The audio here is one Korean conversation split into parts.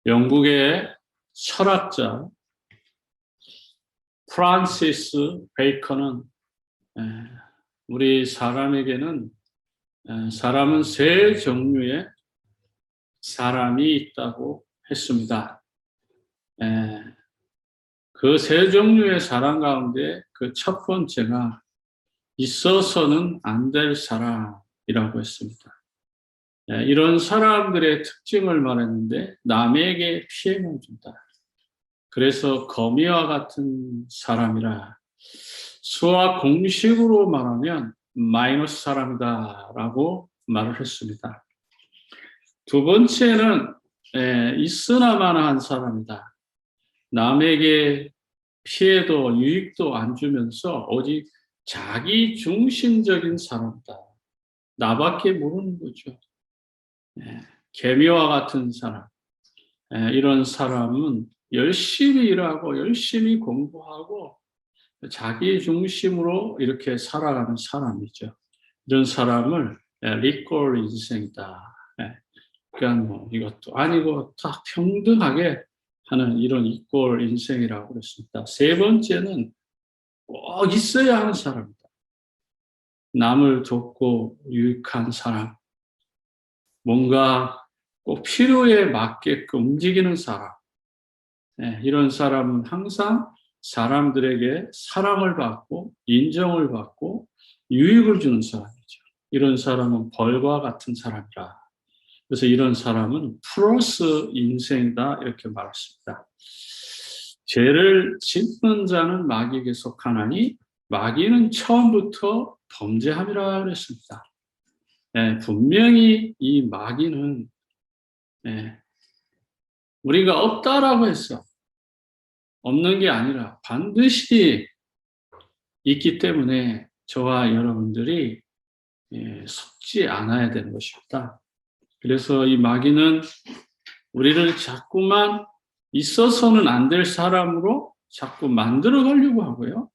영국의 철학자 프란시스 베이컨은 우리 사람에게는 사람은 세 종류의 사람이 있다고 했습니다. 그 세 종류의 사람 가운데 그 첫 번째가 있어서는 안 될 사람이라고 했습니다. 이런 사람들의 특징을 말했는데 남에게 피해를 준다. 그래서 거미와 같은 사람이라 수학 공식으로 말하면 마이너스 사람이다라고 말을 했습니다. 두 번째는 있으나마나한 사람이다. 남에게 피해도 유익도 안 주면서 오직 자기 중심적인 사람이다. 나밖에 모르는 거죠. 개미와 같은 사람. 이런 사람은 열심히 일하고 열심히 공부하고 자기 중심으로 이렇게 살아가는 사람이죠. 이런 사람을 리꼴 인생이다. 그러니까 뭐 이것도 아니고 다 평등하게 하는 이런 이꼴 인생이라고 그랬습니다. 세 번째는 꼭 있어야 하는 사람이다. 남을 돕고 유익한 사람. 뭔가 꼭 필요에 맞게끔 움직이는 사람. 이런 사람은 항상 사람들에게 사랑을 받고 인정을 받고 유익을 주는 사람이죠. 이런 사람은 벌과 같은 사람이라. 그래서 이런 사람은 플러스 인생이다 이렇게 말했습니다. 죄를 짓는 자는 마귀에게 속하나니 마귀는 처음부터 범죄함이라 그랬습니다. 분명히 이 마귀는 우리가 없다라고 했어. 없는 게 아니라 반드시 있기 때문에 저와 여러분들이 속지 않아야 되는 것입니다. 그래서 이 마귀는 우리를 자꾸만 있어서는 안 될 사람으로 자꾸 만들어 가려고 하고요.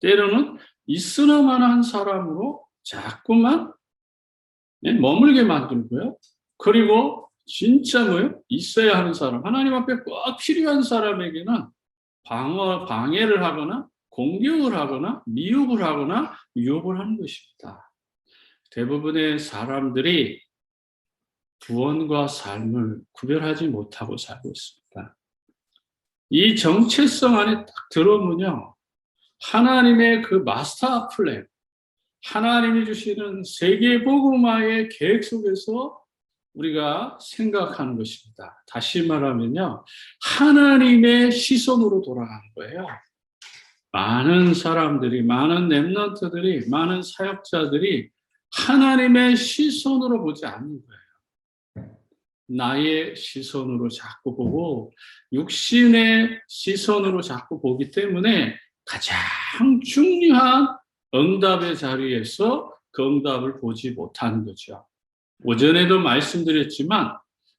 때로는 있으나마나한 사람으로 자꾸만 머물게 만들고요. 그리고 진짜 있어야 하는 사람, 하나님 앞에 꼭 필요한 사람에게는 방해를 하거나 공격을 하거나 미혹을 하거나 유혹을 하는 것입니다. 대부분의 사람들이 구원과 삶을 구별하지 못하고 살고 있습니다. 이 정체성 안에 딱 들어오면요. 하나님의 그 마스터 플랜, 하나님이 주시는 세계 복음화의 계획 속에서 우리가 생각하는 것입니다. 다시 말하면요. 하나님의 시선으로 돌아가는 거예요. 많은 사람들이, 많은 렘넌트들이, 많은 사역자들이 하나님의 시선으로 보지 않는 거예요. 나의 시선으로 자꾸 보고 육신의 시선으로 자꾸 보기 때문에 가장 중요한 응답의 자리에서 그 응답을 보지 못하는 거죠. 오전에도 말씀드렸지만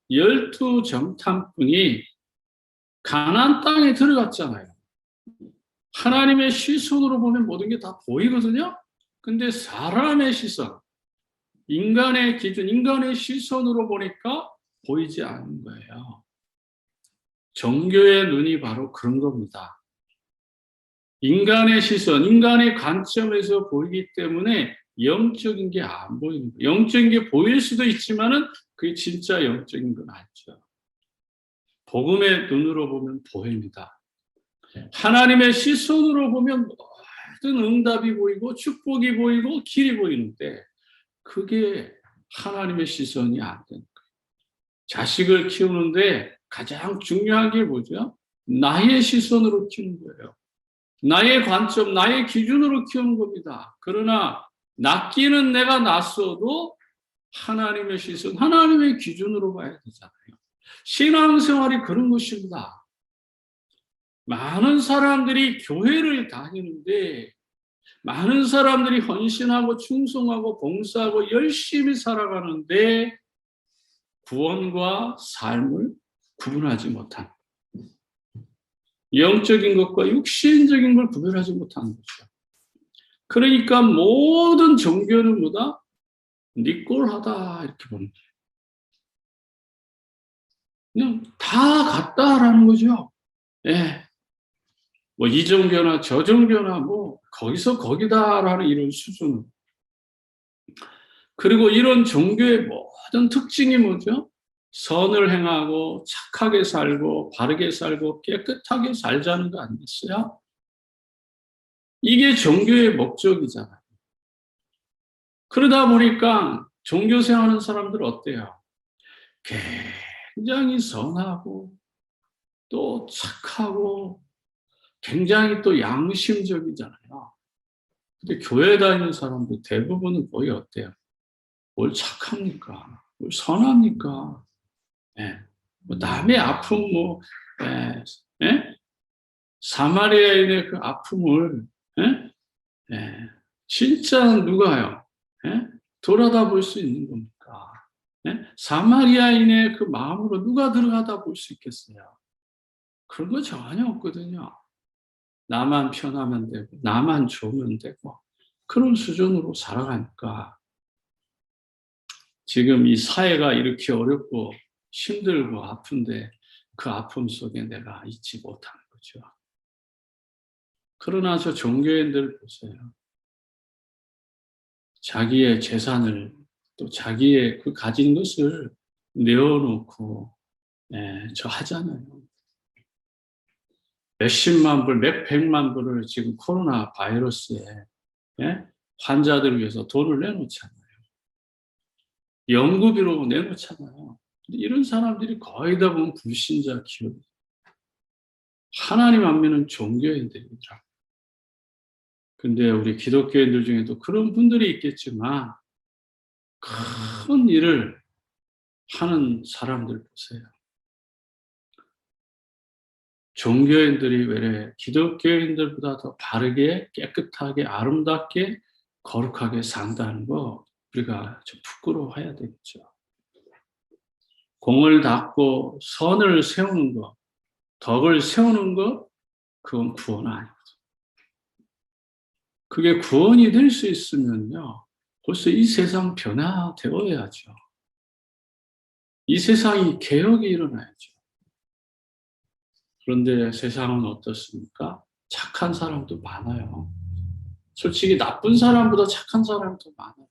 12 정탐꾼이 가나안 땅에 들어갔잖아요. 하나님의 시선으로 보면 모든 게 다 보이거든요. 근데 사람의 시선, 인간의 기준, 인간의 시선으로 보니까 보이지 않는 거예요. 종교의 눈이 바로 그런 겁니다. 인간의 시선, 인간의 관점에서 보이기 때문에 영적인 게 안 보이는 거예요. 영적인 게 보일 수도 있지만은 그게 진짜 영적인 건 아니죠. 복음의 눈으로 보면 보입니다. 하나님의 시선으로 보면 모든 응답이 보이고 축복이 보이고 길이 보이는데 그게 하나님의 시선이 안 되는 거예요. 자식을 키우는데 가장 중요한 게 뭐죠? 나의 시선으로 키우는 거예요. 나의 관점, 나의 기준으로 키우는 겁니다. 그러나 낫기는 내가 낫어도 하나님의 시선, 하나님의 기준으로 봐야 되잖아요. 신앙생활이 그런 것입니다. 많은 사람들이 교회를 다니는데 많은 사람들이 헌신하고 충성하고 봉사하고 열심히 살아가는데 구원과 삶을 구분하지 못한 영적인 것과 육신적인 걸 구별하지 못하는 거죠. 그러니까 모든 종교는 뭐다? 니꼴하다 이렇게 보는 거예요. 그냥 다 같다라는 거죠. 예. 뭐 이 종교나 저 종교나 뭐 거기서 거기다라는 이런 수준. 그리고 이런 종교의 모든 특징이 뭐죠? 선을 행하고 착하게 살고 바르게 살고 깨끗하게 살자는 거 아니겠어요? 이게 종교의 목적이잖아요. 그러다 보니까 종교 생활하는 사람들 어때요? 굉장히 선하고 또 착하고 굉장히 또 양심적이잖아요. 근데 교회 다니는 사람들 대부분은 거의 어때요? 뭘 착합니까? 뭘 선합니까? 예. 뭐 남의 아픔 예. 예? 사마리아인의 그 아픔을 예? 예. 진짜 누가요? 예? 돌아다 볼 수 있는 겁니까? 예? 사마리아인의 그 마음으로 누가 들어가다 볼 수 있겠어요? 그런 거 전혀 없거든요. 나만 편하면 되고, 나만 좋으면 되고, 그런 수준으로 살아가니까 지금 이 사회가 이렇게 어렵고 힘들고 아픈데 그 아픔 속에 내가 있지 못하는 거죠. 그러나 저 종교인들 보세요. 자기의 재산을 또 자기의 그 가진 것을 내어놓고 저 하잖아요. 몇십만 불, 몇백만 불을 지금 코로나 바이러스에 환자들을 위해서 돈을 내놓잖아요. 연구비로 내놓잖아요. 이런 사람들이 거의 다 보면 불신자 기업. 하나님 안 믿는 종교인들이더라. 근데 우리 기독교인들 중에도 그런 분들이 있겠지만 큰 일을 하는 사람들 보세요. 종교인들이 왜 기독교인들보다 더 바르게 깨끗하게 아름답게 거룩하게 산다는 거 우리가 좀 부끄러워해야 되겠죠. 공을 닦고 선을 세우는 것, 덕을 세우는 것, 그건 구원 아니거든요. 그게 구원이 될 수 있으면요. 벌써 이 세상 변화되어야죠. 이 세상이 개혁이 일어나야죠. 그런데 세상은 어떻습니까? 착한 사람도 많아요. 솔직히 나쁜 사람보다 착한 사람도 많아요.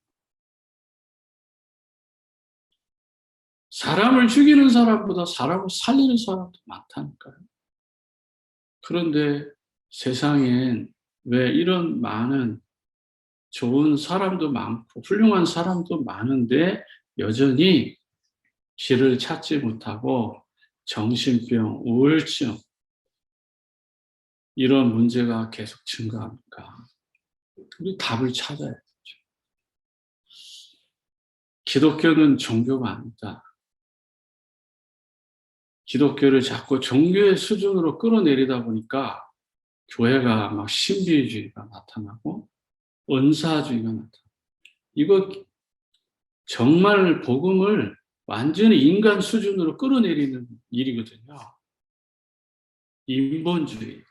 사람을 죽이는 사람보다 사람을 살리는 사람도 많다니까요. 그런데 세상엔 왜 이런 많은 좋은 사람도 많고 훌륭한 사람도 많은데 여전히 길을 찾지 못하고 정신병, 우울증 이런 문제가 계속 증가합니까? 우리 답을 찾아야죠. 기독교는 종교가 아니다. 기독교를 자꾸 종교의 수준으로 끌어내리다 보니까 교회가 막 신비주의가 나타나고 은사주의가 나타나고 이거 정말 복음을 완전히 인간 수준으로 끌어내리는 일이거든요. 인본주의.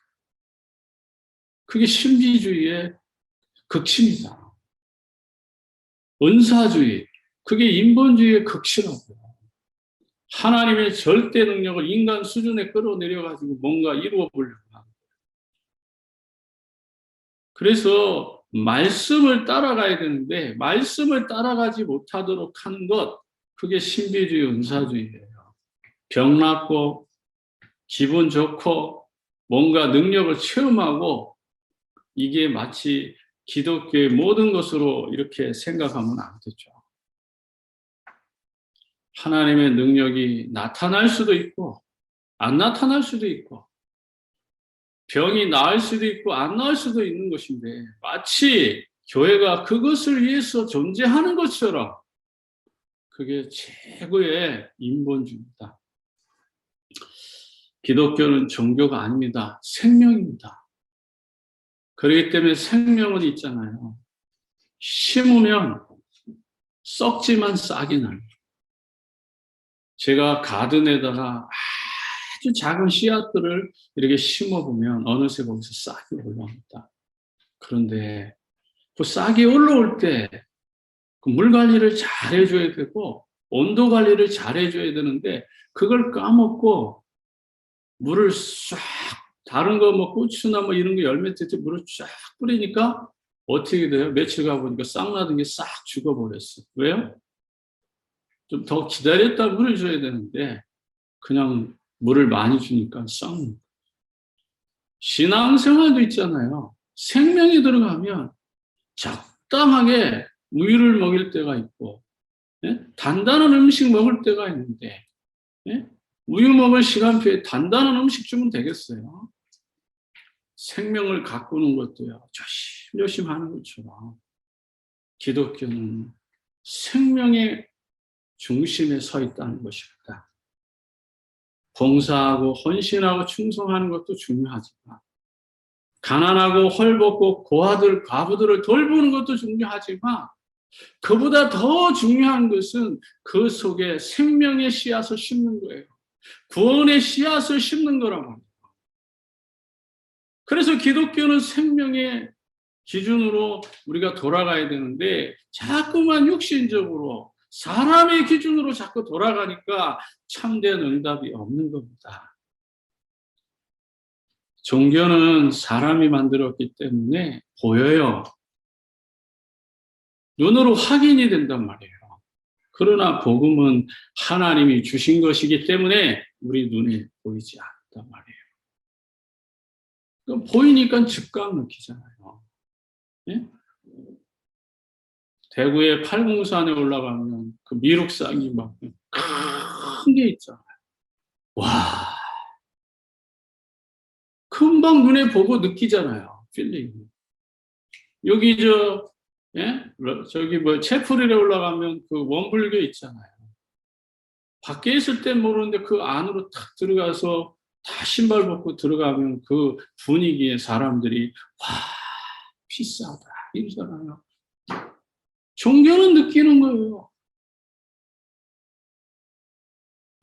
그게 신비주의의 극심이다. 은사주의. 그게 인본주의의 극심하고요. 하나님의 절대 능력을 인간 수준에 끌어내려가지고 뭔가 이루어 보려고 합니다. 그래서 말씀을 따라가야 되는데 말씀을 따라가지 못하도록 하는 것, 그게 신비주의, 은사주의예요. 병 낫고 기분 좋고 뭔가 능력을 체험하고 이게 마치 기독교의 모든 것으로 이렇게 생각하면 안 되죠. 하나님의 능력이 나타날 수도 있고 안 나타날 수도 있고 병이 나을 수도 있고 안 나을 수도 있는 것인데 마치 교회가 그것을 위해서 존재하는 것처럼 그게 최고의 인본주의입니다. 기독교는 종교가 아닙니다. 생명입니다. 그렇기 때문에 생명은 있잖아요. 심으면 썩지만 싹이 나요. 제가 가든에다가 아주 작은 씨앗들을 이렇게 심어보면 어느새 거기서 싹이 올라옵니다. 그런데 그 싹이 올라올 때 그 물 관리를 잘 해줘야 되고 온도 관리를 잘 해줘야 되는데 그걸 까먹고 물을 싹 다른 거 뭐 고추나 뭐 이런 거 열매 때때 물을 쫙 뿌리니까 어떻게 돼요? 며칠 가보니까 싹나던 게 싹 죽어버렸어. 왜요? 좀 더 기다렸다 물을 줘야 되는데 그냥 물을 많이 주니까 썩는 거예요. 신앙생활도 있잖아요. 생명이 들어가면 적당하게 우유를 먹일 때가 있고, 예? 단단한 음식 먹을 때가 있는데, 예? 우유 먹을 시간표에 단단한 음식 주면 되겠어요. 생명을 가꾸는 것도요, 조심조심 하는 것처럼 기독교는 생명의 중심에 서 있다는 것입니다. 봉사하고 헌신하고 충성하는 것도 중요하지만 가난하고 헐벗고 고아들, 과부들을 돌보는 것도 중요하지만 그보다 더 중요한 것은 그 속에 생명의 씨앗을 심는 거예요. 구원의 씨앗을 심는 거란 말이에요. 그래서 기독교는 생명의 기준으로 우리가 돌아가야 되는데 자꾸만 육신적으로 사람의 기준으로 자꾸 돌아가니까 참된 응답이 없는 겁니다. 종교는 사람이 만들었기 때문에 보여요. 눈으로 확인이 된단 말이에요. 그러나 복음은 하나님이 주신 것이기 때문에 우리 눈에 보이지 않단 말이에요. 그럼 보이니까 즉각 느끼잖아요. 예? 대구의 팔공산에 올라가면 그 미륵상이 막 큰 게 있잖아요. 와, 금방 눈에 보고 느끼잖아요. 필링. 여기 예? 저기 뭐 채플에 올라가면 그 원불교 있잖아요. 밖에 있을 땐 모르는데 그 안으로 탁 들어가서 다 신발 벗고 들어가면 그 분위기에 사람들이 와, 비싸다 이러잖아요. 종교는 느끼는 거예요.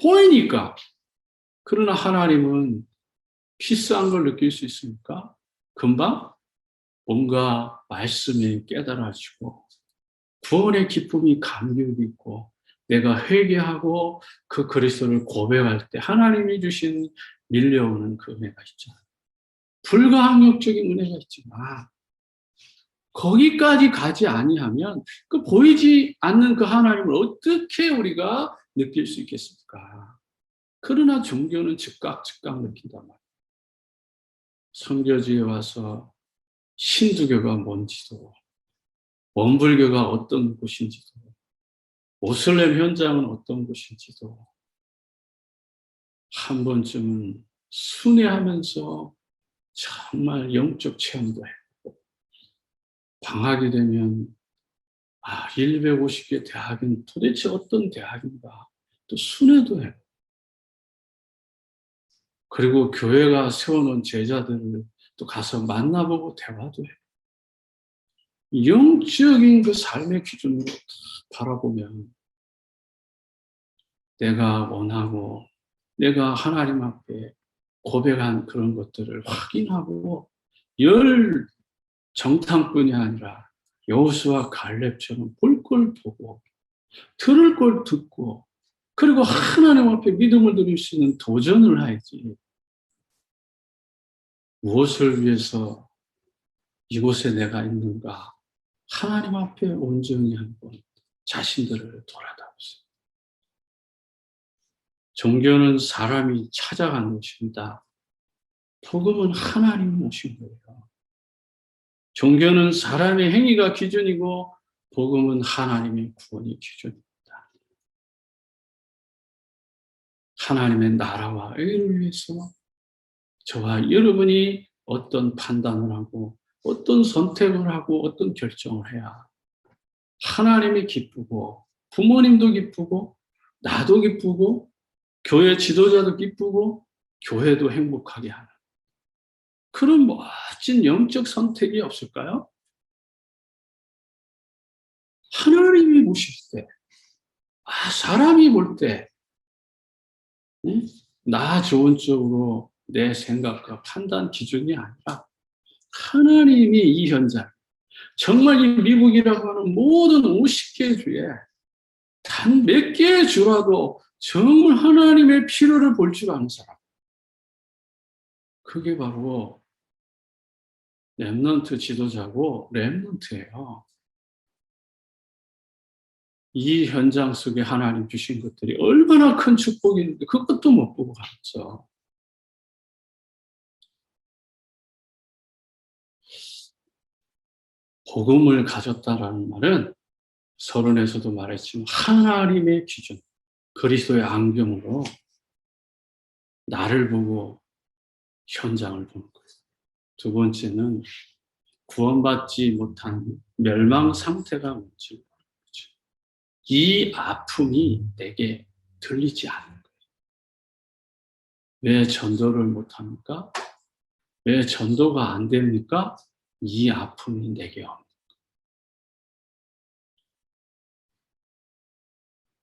보이니까. 그러나 하나님은 비싼 걸 느낄 수 있습니까? 금방 뭔가 말씀이 깨달아지고 구원의 기쁨이 감격이 있고 내가 회개하고 그 그리스도를 고백할 때 하나님이 주신 밀려오는 그 은혜가 있잖아요. 불가항력적인 은혜가 있지만 거기까지 가지 아니하면 그 보이지 않는 그 하나님을 어떻게 우리가 느낄 수 있겠습니까? 그러나 종교는 즉각 느낀단 말이에요. 선교지에 와서 신두교가 뭔지도 원불교가 어떤 곳인지도 모슬렘 현장은 어떤 곳인지도 한 번쯤은 순회하면서 정말 영적 체험도 했고 방학이 되면 150개 대학은 도대체 어떤 대학인가 또 순회도 해요. 그리고 교회가 세워놓은 제자들을 또 가서 만나보고 대화도 해요. 영적인 그 삶의 기준으로 바라보면 내가 원하고 내가 하나님 앞에 고백한 그런 것들을 확인하고 열 정탐꾼이 아니라 여호수아 갈렙처럼 볼 걸 보고 들을 걸 듣고 그리고 하나님 앞에 믿음을 드릴 수 있는 도전을 해야지. 무엇을 위해서 이곳에 내가 있는가? 하나님 앞에 온전히 한번 자신들을 돌아다보세요. 종교는 사람이 찾아가는 것입니다. 복음은 하나님이 오신 거예요. 종교는 사람의 행위가 기준이고 복음은 하나님의 구원이 기준입니다. 하나님의 나라와 의를 위해서 저와 여러분이 어떤 판단을 하고 어떤 선택을 하고 어떤 결정을 해야 하나님이 기쁘고 부모님도 기쁘고 나도 기쁘고 교회 지도자도 기쁘고 교회도 행복하게 하는 그런 멋진 영적 선택이 없을까요? 하나님이 보실 때, 사람이 볼 때, 나 좋은 쪽으로 내 생각과 판단 기준이 아니라 하나님이 이 현장, 정말 이 미국이라고 하는 모든 50개 주에 다 단 몇 개의 주라도 정말 하나님의 필요를 볼 줄 아는 사람. 그게 바로 렘넌트 지도자고 렘넌트예요. 이 현장 속에 하나님 주신 것들이 얼마나 큰 축복인데 그것도 못 보고 갔죠. 복음을 가졌다라는 말은 서론에서도 말했지만 하나님의 기준, 그리스도의 안경으로 나를 보고 현장을 보는 거예요. 두 번째는 구원받지 못한 멸망 상태가 뭔지 모르죠. 이 아픔이 내게 들리지 않는 거예요. 왜 전도를 못합니까? 왜 전도가 안 됩니까? 이 아픔이 내게 없는 거예요.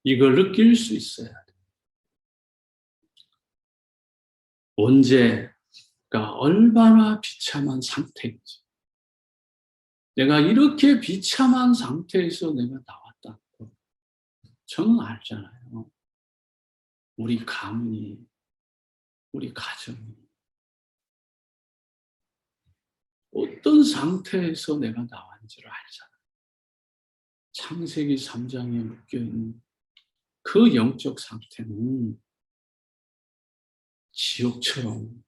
이걸 느낄 수 있어야 돼요. 언제가 얼마나 비참한 상태인지. 내가 이렇게 비참한 상태에서 내가 나왔다고 저는 알잖아요. 우리 가문이, 우리 가정이 어떤 상태에서 내가 나왔는지를 알잖아요. 창세기 3장에 묶여있는 그 영적 상태는 지옥처럼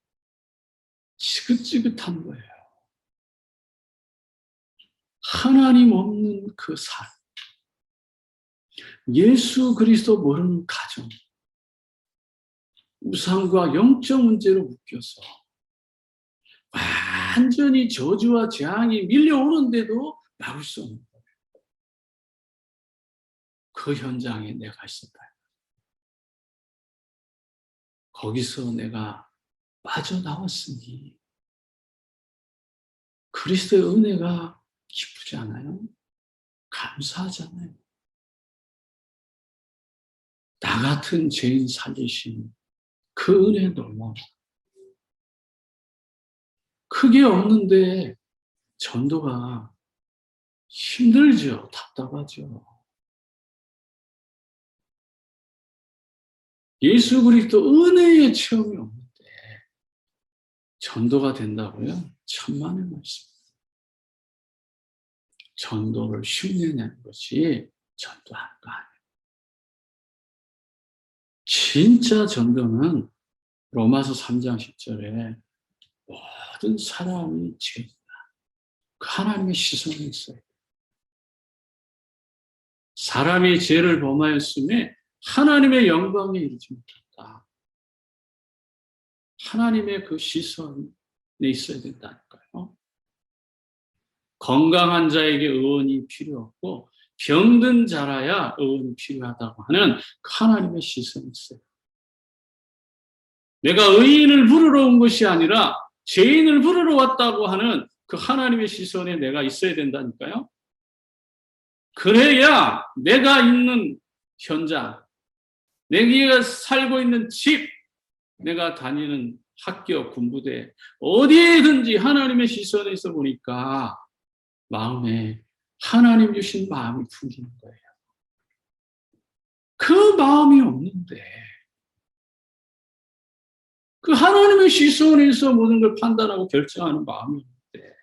지긋지긋한 거예요. 하나님 없는 그 삶, 예수 그리스도 모르는 가정, 우상과 영적 문제로 묶여서 완전히 저주와 재앙이 밀려오는데도 막을 수 없는 거예요. 그 현장에 내가 있었다. 거기서 내가 빠져나왔으니 그리스도의 은혜가 기쁘지 않아요? 감사하잖아요. 나 같은 죄인 살리신 그 은혜 놀라워. 그게 없는데 전도가 힘들죠. 답답하죠. 예수 그리스도 은혜의 체험이 없는데 전도가 된다고요? 천만의 말씀. 전도를 흉내내는 것이 전도하는 거 아니에요. 진짜 전도는 로마서 3장 10절에 모든 사람이 죄인이다. 하나님의 시선이 있어요. 사람이 죄를 범하였음에 하나님의 영광에 이르지 못했다. 하나님의 그 시선에 있어야 된다니까요. 건강한 자에게 의원이 필요 없고 병든 자라야 의원이 필요하다고 하는 하나님의 시선이 있어요. 내가 의인을 부르러 온 것이 아니라 죄인을 부르러 왔다고 하는 그 하나님의 시선에 내가 있어야 된다니까요. 그래야 내가 있는 현장, 내가 살고 있는 집, 내가 다니는 학교, 군부대, 어디에든지 하나님의 시선에 있어 보니까 마음에 하나님 주신 마음이 풍기는 거예요. 그 마음이 없는데 그 하나님의 시선에서 모든 걸 판단하고 결정하는 마음이 없는데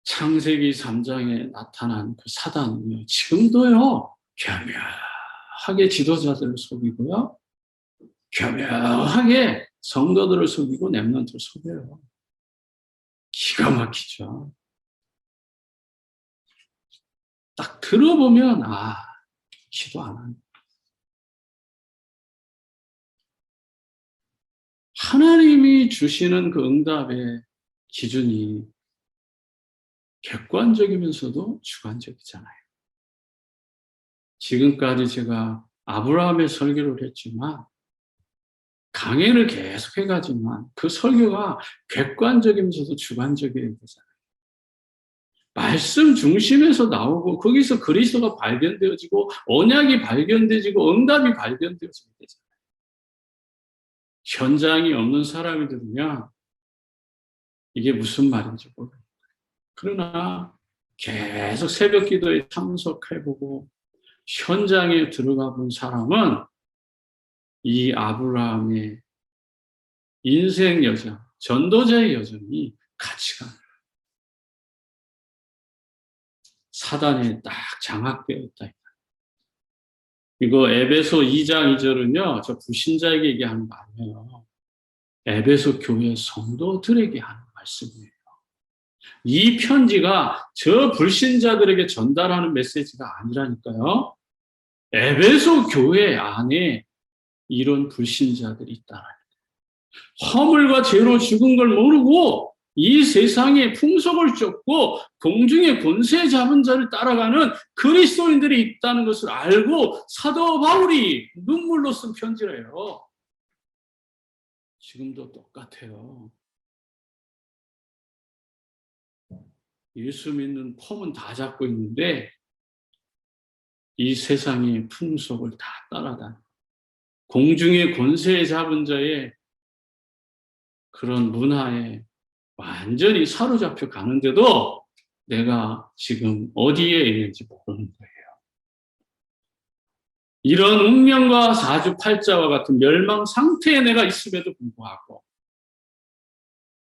창세기 3장에 나타난 그 사단은요, 지금도요, 교묘하게 지도자들을 속이고요, 교묘하게 성도들을 속이고 렘넌트를 속여요. 기가 막히죠. 딱 들어보면 기도 안 하네. 하나님이 주시는 그 응답의 기준이 객관적이면서도 주관적이잖아요. 지금까지 제가 아브라함의 설교를 했지만 강해를 계속 해가지만 그 설교가 객관적이면서도 주관적이어야 되잖아요. 말씀 중심에서 나오고 거기서 그리스도가 발견되어지고 언약이 발견되어지고 응답이 발견되어지게 되잖아요. 현장이 없는 사람이 들으면 이게 무슨 말인지 모르겠어요. 그러나 계속 새벽 기도에 참석해보고 현장에 들어가 본 사람은 이 아브라함의 인생 여정, 전도자의 여정이 가치가 사단에 딱 장악되어 있다. 이거 에베소 2장 2절은요, 저 불신자에게 얘기하는 거 아니에요. 에베소 교회 성도들에게 하는 말씀이에요. 이 편지가 저 불신자들에게 전달하는 메시지가 아니라니까요. 에베소 교회 안에 이런 불신자들이 있다. 허물과 죄로 죽은 걸 모르고 이 세상의 풍속을 쫓고 공중의 권세 잡은 자를 따라가는 그리스도인들이 있다는 것을 알고 사도 바울이 눈물로 쓴 편지래요. 지금도 똑같아요. 예수 믿는 폼은 다 잡고 있는데 이 세상의 풍속을 다 따라다니 공중의 권세 잡은 자의 그런 문화에 완전히 사로잡혀 가는데도 내가 지금 어디에 있는지 모르는 거예요. 이런 운명과 사주팔자와 같은 멸망 상태에 내가 있음에도 불구하고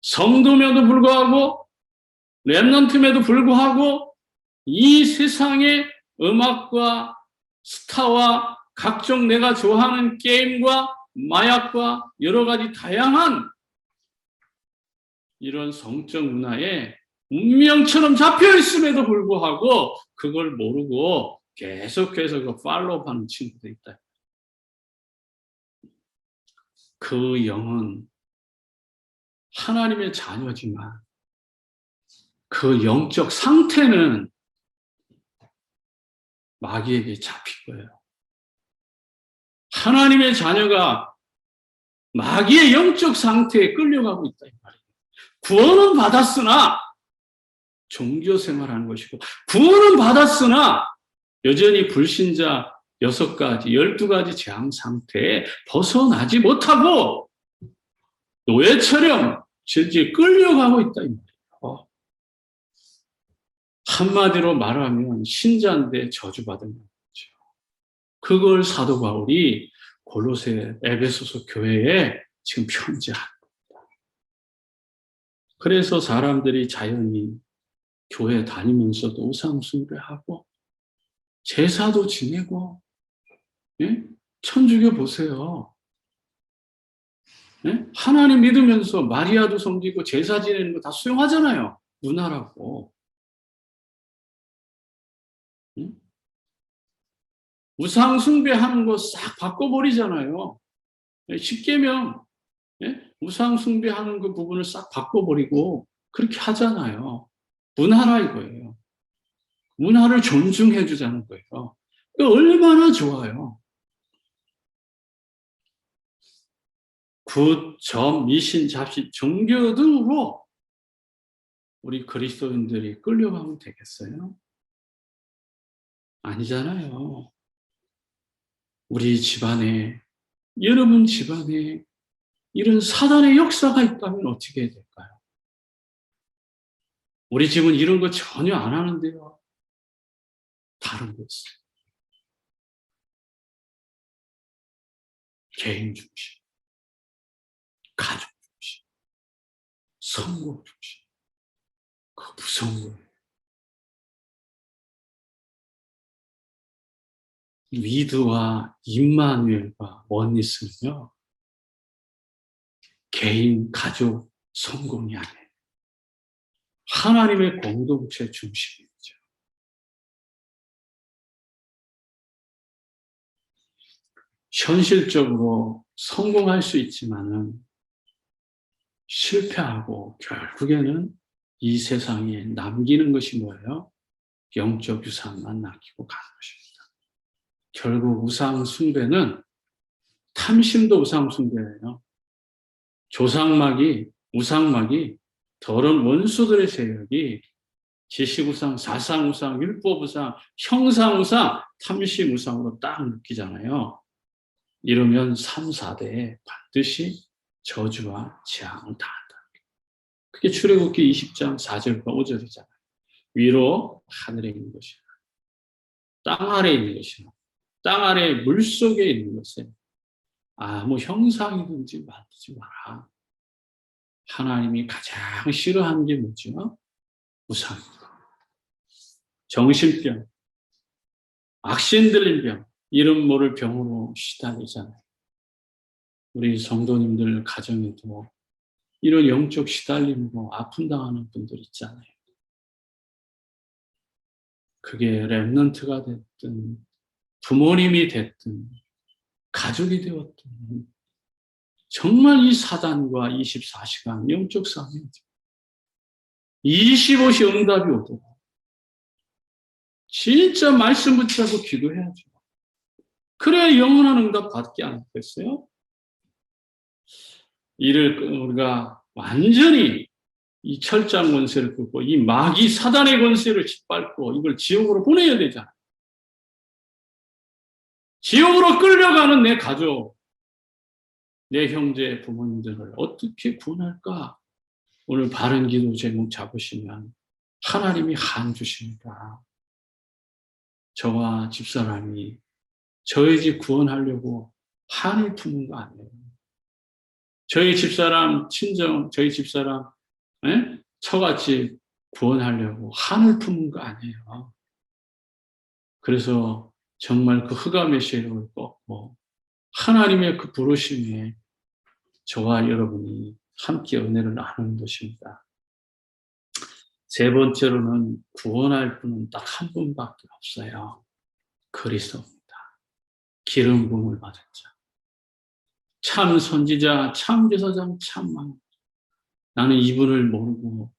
성도면도 불구하고 렘넌트임에도 불구하고 이 세상의 음악과 스타와 각종 내가 좋아하는 게임과 마약과 여러 가지 다양한 이런 성적 문화에 운명처럼 잡혀 있음에도 불구하고 그걸 모르고 계속해서 그 팔로우하는 친구들이 있다. 그 영은 하나님의 자녀지만 그 영적 상태는 마귀에게 잡힌 거예요. 하나님의 자녀가 마귀의 영적 상태에 끌려가고 있다 이 말이에요. 구원은 받았으나 종교 생활하는 것이고 구원은 받았으나 여전히 불신자 6가지, 12가지 재앙 상태에 벗어나지 못하고 노예처럼 질질 끌려가고 있다 이 말이에요. 한마디로 말하면 신자인데 저주받은 거죠. 그걸 사도 바울이 골로새 에베소서 교회에 지금 편지한 겁니다. 그래서 사람들이 자연히 교회 다니면서도 우상 숭배하고 제사도 지내고, 예? 천주교 보세요. 예? 하나님 믿으면서 마리아도 섬기고 제사 지내는 거 다 수용하잖아요. 문화라고. 예? 우상 숭배하는 거 싹 바꿔버리잖아요. 예? 10계명, 예? 우상 숭배하는 그 부분을 싹 바꿔버리고 그렇게 하잖아요. 문화라 이거예요. 문화를 존중해 주자는 거예요. 얼마나 좋아요. 굿, 점, 미신, 잡신, 종교 등으로 우리 그리스도인들이 끌려가면 되겠어요? 아니잖아요. 우리 집안에, 여러분 집안에 이런 사단의 역사가 있다면 어떻게 해야 될까요? 우리 집은 이런 거 전혀 안 하는데요. 다른 거 있어요. 개인 중심, 가족 중심, 성공 중심. 그거 무서운 거예요. 위드와 임마누엘과 원리스는요. 개인, 가족, 성공이 아니에요. 하나님의 공동체 중심이죠. 현실적으로 성공할 수 있지만은 실패하고 결국에는 이 세상에 남기는 것이 뭐예요? 영적 유산만 남기고 가는 것입니다. 결국 우상 숭배는 탐심도 우상 숭배예요. 조상마귀, 우상마귀, 더러운 원수들의 세력이 지식우상, 사상우상, 율법우상, 형상우상, 탐심우상으로 딱 묶이잖아요. 이러면 3, 4대에 반드시 저주와 재앙을 당한다. 그게 출애굽기 20장 4절과 5절이잖아요. 위로 하늘에 있는 것이라. 땅 아래에 있는 것이라. 땅 아래 물속에 있는 것에 아무 형상이든지 만들지 마라. 하나님이 가장 싫어하는 게 뭐죠? 우상입니다. 정신병, 악신 들린 병, 이름 모를 병으로 시달리잖아요. 우리 성도님들 가정에도 이런 영적 시달림으로 아픔 당하는 분들 있잖아요. 그게 렘넌트가 됐든 부모님이 됐든 가족이 되었든 정말 이 사단과 24시간 영적 싸움이죠. 25시 응답이 오도록 진짜 말씀 붙잡고 기도해야죠. 그래야 영원한 응답 받지 않겠어요? 이를 우리가 완전히 이 철장 권세를 끊고 이 마귀 사단의 권세를 짓밟고 이걸 지옥으로 보내야 되잖아요. 지옥으로 끌려가는 내 가족, 내 형제 부모님들을 어떻게 구원할까? 오늘 바른 기도 제목 잡으시면 하나님이 한 주십니다. 저와 집사람이 저희 집 구원하려고 한을 푸는 거 아니에요. 저희 집사람 친정, 저희 집사람 처갓집 구원하려고 한을 푸는 거 아니에요. 그래서 정말 그 흑암의 세력을 꺾고 하나님의 그 부르심에 저와 여러분이 함께 은혜를 나누는 것입니다. 세 번째로는 구원할 분은 딱 한 분밖에 없어요. 그리스도입니다. 기름 부음을 받은 자. 참 선지자, 참 제사장, 참 왕. 나는 이분을 모르고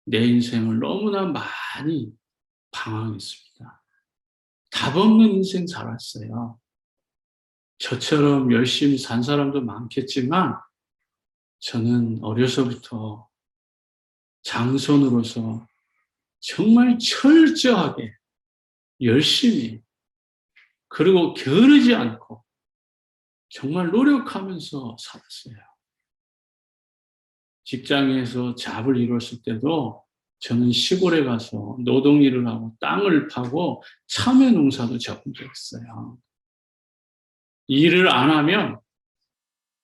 내 인생을 너무나 많이 방황했습니다. 답 없는 인생 살았어요. 저처럼 열심히 산 사람도 많겠지만 저는 어려서부터 장손으로서 정말 철저하게 열심히 그리고 게으르지 않고 정말 노력하면서 살았어요. 직장에서 잡을 이뤘을 때도 저는 시골에 가서 노동일을 하고 땅을 파고 참외 농사도 접은 적 있어요. 일을 안 하면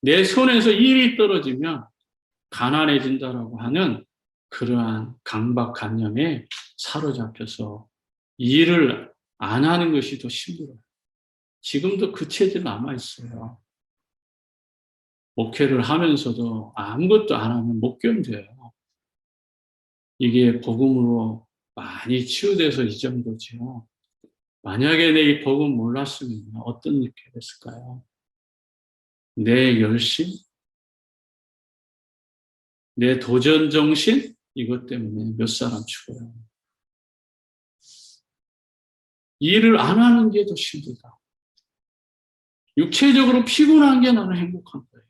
내 손에서 일이 떨어지면 가난해진다라고 하는 그러한 강박관념에 사로잡혀서 일을 안 하는 것이 더 힘들어요. 지금도 그 체질 남아있어요. 목회를 하면서도 아무것도 안 하면 못 견뎌요. 이게 복음으로 많이 치유돼서 이 정도죠. 만약에 내 이 복음 몰랐으면 어떤 일이 됐을까요? 내 열심, 내 도전 정신, 이것 때문에 몇 사람 죽어요. 일을 안 하는 게 더 힘들다. 육체적으로 피곤한 게 나는 행복한 거예요.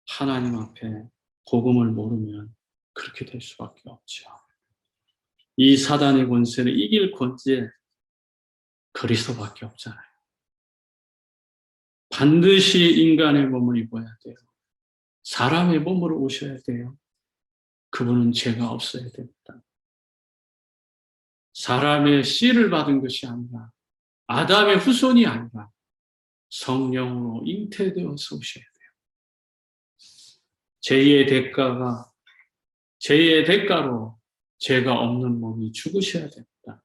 하나님 앞에 복음을 모르면 그렇게 될 수밖에 없죠. 이 사단의 권세를 이길 권세 그리스도밖에 없잖아요. 반드시 인간의 몸을 입어야 돼요. 사람의 몸으로 오셔야 돼요. 그분은 죄가 없어야 됩니다. 사람의 씨를 받은 것이 아니라 아담의 후손이 아니라 성령으로 잉태되어서 오셔야 돼요. 죄의 대가로 죄가 없는 몸이 죽으셔야 됩니다.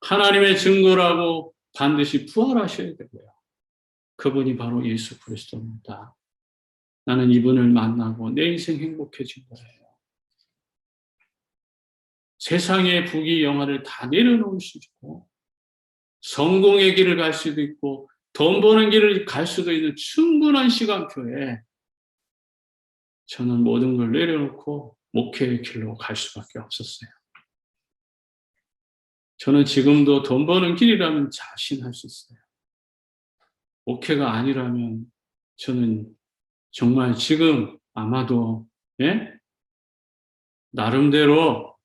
하나님의 증거라고 반드시 부활하셔야 되고요. 그분이 바로 예수 그리스도입니다. 나는 이분을 만나고 내 인생 행복해진 거예요. 세상의 부귀영화를 다 내려놓을 수 있고 성공의 길을 갈 수도 있고 돈 버는 길을 갈 수도 있는 충분한 시간표에 저는 모든 걸 내려놓고 목회의 길로 갈 수밖에 없었어요. 저는 지금도 돈 버는 길이라면 자신할 수 있어요. 목회가 아니라면 저는 정말 지금 아마도 나름대로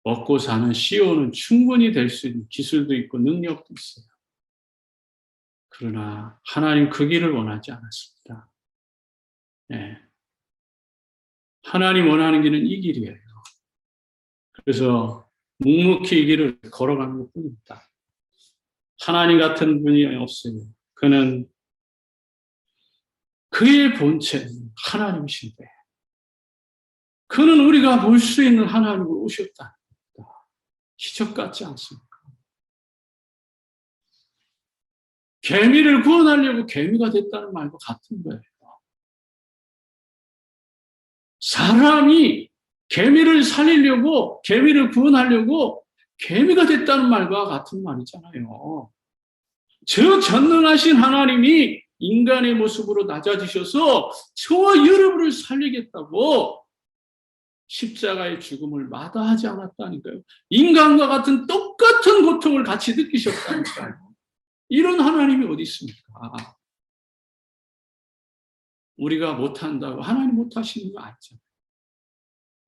먹고 사는 CEO는 충분히 될 수 있는 기술도 있고 능력도 있어요. 그러나 하나님 그 길을 원하지 않았습니다. 하나님 원하는 길은 이 길이에요. 그래서 묵묵히 이 길을 걸어가는 것 뿐입니다. 하나님 같은 분이 없어요. 그는 그의 본체는 하나님이신데 그는 우리가 볼 수 있는 하나님으로 오셨다. 기적 같지 않습니까? 개미를 구원하려고 개미가 됐다는 말과 같은 거예요. 사람이 개미를 살리려고, 개미를 구원하려고 개미가 됐다는 말과 같은 말이잖아요. 저 전능하신 하나님이 인간의 모습으로 낮아지셔서 저와 여러분을 살리겠다고 십자가의 죽음을 마다하지 않았다니까요. 인간과 같은 똑같은 고통을 같이 느끼셨다니까요. 이런 하나님이 어디 있습니까? 우리가 못한다고 하나님 못하시는 거 아니잖아요.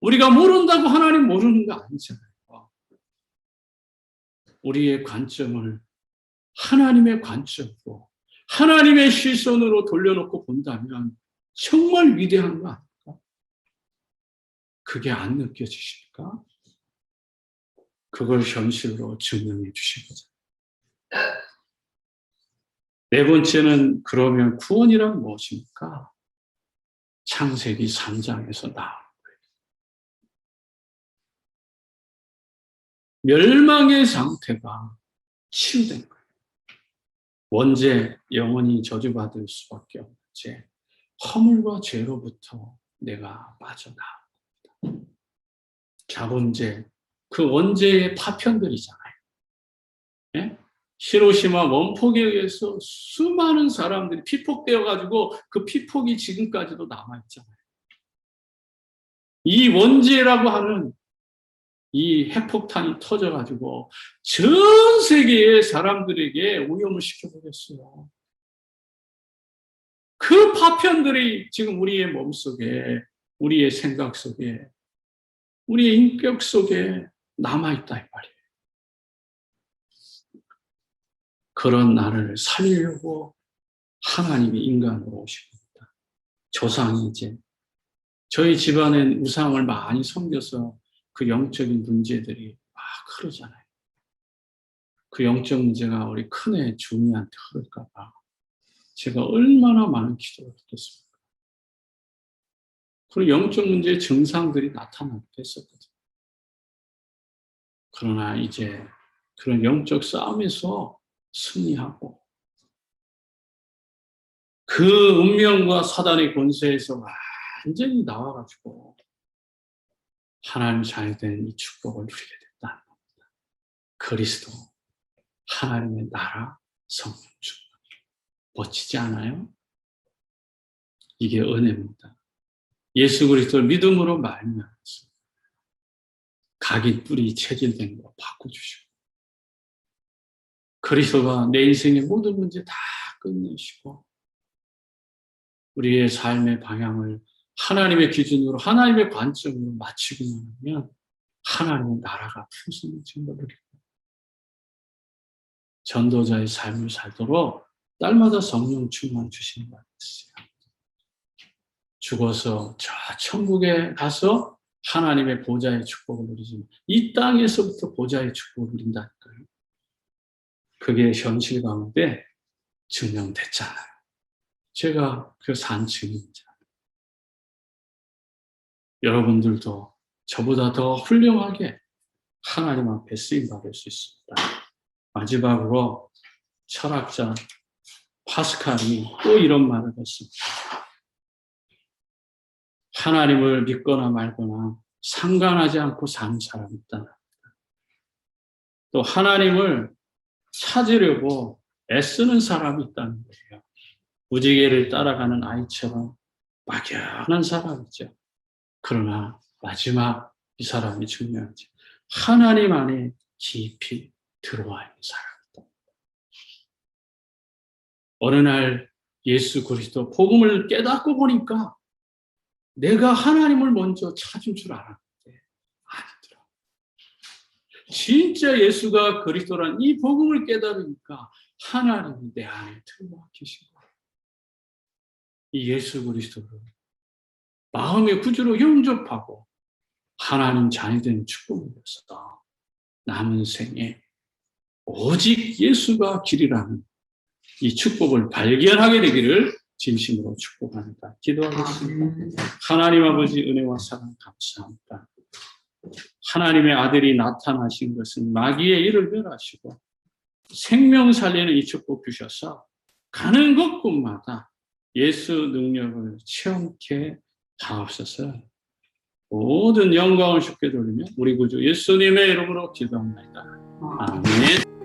우리가 모른다고 하나님 모르는 거 아니잖아요. 우리의 관점을 하나님의 관점으로 하나님의 시선으로 돌려놓고 본다면 정말 위대한 거 아닙니까? 그게 안 느껴지십니까? 그걸 현실로 증명해 주신 거죠. 네 번째는 그러면 구원이란 무엇입니까? 창세기 3장에서 나온 거예요. 멸망의 상태가 치유된 거예요. 원죄, 영원히 저주받을 수밖에 없는 죄, 허물과 죄로부터 내가 빠져나옵니다. 자본죄, 그 원죄의 파편들이잖아요. 예? 히로시마 원폭에 의해서 수많은 사람들이 피폭되어가지고 그 피폭이 지금까지도 남아있잖아요. 이 원죄라고 하는 이 핵폭탄이 터져가지고 전 세계의 사람들에게 오염을 시켜버렸어요. 그 파편들이 지금 우리의 몸속에, 우리의 생각 속에, 우리의 인격 속에 남아있다 이 말이에요. 그런 나를 살리려고 하나님이 인간으로 오신 겁니다. 조상이 이제 저희 집안엔 우상을 많이 섬겨서 그 영적인 문제들이 막 흐르잖아요. 그 영적 문제가 우리 큰애 중이한테 흐를까 봐 제가 얼마나 많은 기도를 했겠습니까? 그리고 영적 문제의 증상들이 나타나기도 했었거든요. 그러나 이제 그런 영적 싸움에서 승리하고 그 운명과 사단의 권세에서 완전히 나와가지고 하나님 자녀된 이 축복을 누리게 됐다는 겁니다. 그리스도, 하나님의 나라, 성령 충만. 멋지지 않아요? 이게 은혜입니다. 예수 그리스도를 믿음으로 말미암아서 각인 뿌리 체질된 거 바꿔주시고 그리스도가 내 인생의 모든 문제 다 끝내시고 우리의 삶의 방향을 하나님의 기준으로 하나님의 관점으로 맞추기만 하면 하나님의 나라가 풍성해진 것을 전도자의 삶을 살도록 딸마다 성령 충만 주시는 것 같았어요. 죽어서 저 천국에 가서 하나님의 보좌의 축복을 누리지만 이 땅에서부터 보좌의 축복을 누린다니까요. 그게 현실 가운데 증명됐잖아요. 제가 그 산 증인이잖아요. 여러분들도 저보다 더 훌륭하게 하나님 앞에 쓰임받을 수 있습니다. 마지막으로 철학자 파스칼이 또 이런 말을 했습니다. 하나님을 믿거나 말거나 상관하지 않고 사는 사람이 있다. 또 하나님을 찾으려고 애쓰는 사람이 있다는 거예요. 무지개를 따라가는 아이처럼 막연한 사람이죠. 그러나 마지막 이 사람이 중요하죠. 하나님 안에 깊이 들어와 있는 사람이다. 어느 날 예수 그리스도 복음을 깨닫고 보니까 내가 하나님을 먼저 찾을 줄 알았는데 아니더라. 진짜 예수가 그리스도란 이 복음을 깨달으니까 하나님이 내 안에 들어와 계신 거예요. 이 예수 그리스도를 마음의 구주로 영접하고 하나님 자녀 되는 축복을 위해서 남은 생에 오직 예수가 길이라는 이 축복을 발견하게 되기를 진심으로 축복합니다. 기도하겠습니다. 하나님 아버지 은혜와 사랑 감사합니다. 하나님의 아들이 나타나신 것은 마귀의 일을 멸하시고 생명 살리는 이 축복 주셔서 가는 곳곳마다 예수 능력을 체험케 하옵소서. 모든 영광을 주께 돌리며 우리 구주 예수님의 이름으로 기도합니다. 아멘.